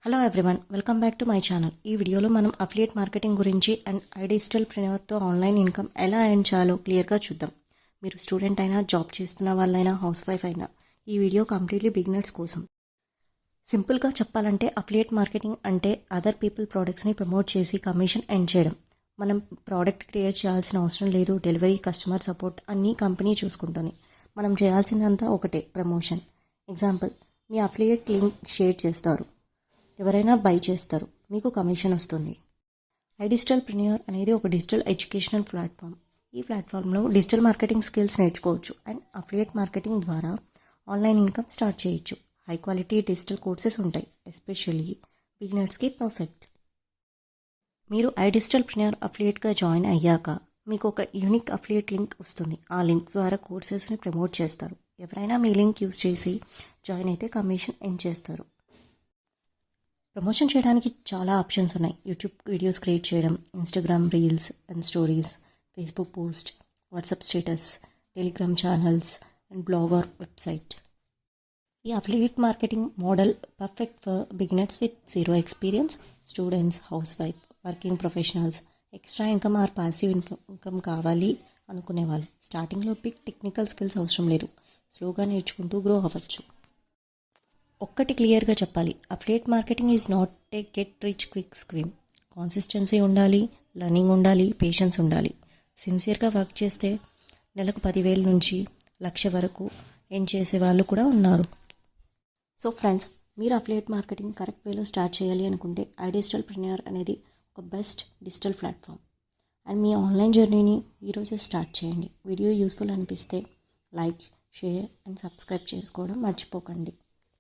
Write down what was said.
Hello everyone, welcome back to my channel. ఈ వీడియోలో మనం అఫిలియేట్ మార్కెటింగ్ గురించి అండ్ ఐడిజిటల్ ప్రెన్యూర్తో ఆన్లైన్ ఇన్కమ్ ఎలా ఎర్న్ చేయాలో క్లియర్గా చూద్దాం. మీరు స్టూడెంట్ అయినా, జాబ్ చేస్తున్న వాళ్ళైనా, హౌస్ వైఫ్ అయినా, ఈ వీడియో కంప్లీట్లీ బిగినర్స్ కోసం. సింపుల్గా చెప్పాలంటే అఫిలియేట్ మార్కెటింగ్ అంటే అదర్ పీపుల్ ప్రోడక్ట్స్ని ప్రమోట్ చేసి కమిషన్ ఎర్న్ చేయడం. మనం ప్రోడక్ట్ క్రియేట్ చేయాల్సిన అవసరం లేదు. డెలివరీ, కస్టమర్ సపోర్ట్ అన్నీ కంపెనీ చూసుకుంటుంది. మనం చేయాల్సిందంతా ఒకటే, ప్రమోషన్. ఎగ్జాంపుల్, మీ అఫిలియేట్ లింక్ షేర్ చేస్తారు, ఎవరైనా బై చేస్తారు, మీకు కమిషన్ వస్తుంది. ఐడిజిటల్ ప్రెన్యూర్ అనేది ఒక డిజిటల్ ఎడ్యుకేషనల్ ప్లాట్ఫామ్. ఈ ప్లాట్ఫామ్లో డిజిటల్ మార్కెటింగ్ స్కిల్స్ నేర్చుకోవచ్చు అండ్ అఫిలియేట్ మార్కెటింగ్ ద్వారా ఆన్లైన్ ఇన్కమ్ స్టార్ట్ చేయొచ్చు. హై క్వాలిటీ డిజిటల్ కోర్సెస్ ఉంటాయి, ఎస్పెషల్లీ బిగినర్స్కి పర్ఫెక్ట్. మీరు ఐడిజిటల్ ప్రెన్యూర్ అఫిలియేట్గా జాయిన్ అయ్యాక మీకు ఒక యూనిక్ అఫిలియేట్ లింక్ వస్తుంది. ఆ లింక్ ద్వారా కోర్సెస్ని ప్రమోట్ చేస్తారు. ఎవరైనా మీ లింక్ యూజ్ చేసి జాయిన్ అయితే కమిషన్ ఎర్న్ చేస్తారు. ప్రమోషన్ చేయడానికి చాలా ఆప్షన్స్ ఉన్నాయి. యూట్యూబ్ వీడియోస్ క్రియేట్ చేయడం, Instagram reels and stories, Facebook post, WhatsApp status, Telegram channels and blog or website. ఈ affiliate marketing model perfect for beginners with zero experience, students, house wife, working professionals, extra income or passive income కావాలి అనుకునే వాళ్ళు. స్టార్టింగ్లో big technical skills అవసరం లేదు, స్లోగా నేర్చుకుంటూ grow అవ్వచ్చు. ఒక్కటి క్లియర్గా చెప్పాలి, affiliate marketing is not a get rich quick scheme. Consistency ఉండాలి, లర్నింగ్ ఉండాలి, పేషెన్స్ ఉండాలి. సిన్సియర్గా వర్క్ చేస్తే నెలకు 10,000 నుంచి 1,00,000 వరకు ఎర్న్ చేసే వాళ్ళు కూడా ఉన్నారు. సో ఫ్రెండ్స్, మీరు అఫిలియేట్ మార్కెటింగ్ కరెక్ట్ వేలో స్టార్ట్ చేయాలి అనుకుంటే ఐడిజిటల్ ప్రెన్యూర్ అనేది ఒక బెస్ట్ డిజిటల్ ప్లాట్ఫామ్. అండ్ మీ ఆన్లైన్ జర్నీని ఈరోజే స్టార్ట్ చేయండి. వీడియో యూస్ఫుల్ అనిపిస్తే లైక్, షేర్ అండ్ సబ్స్క్రైబ్ చేసుకోవడం మర్చిపోకండి.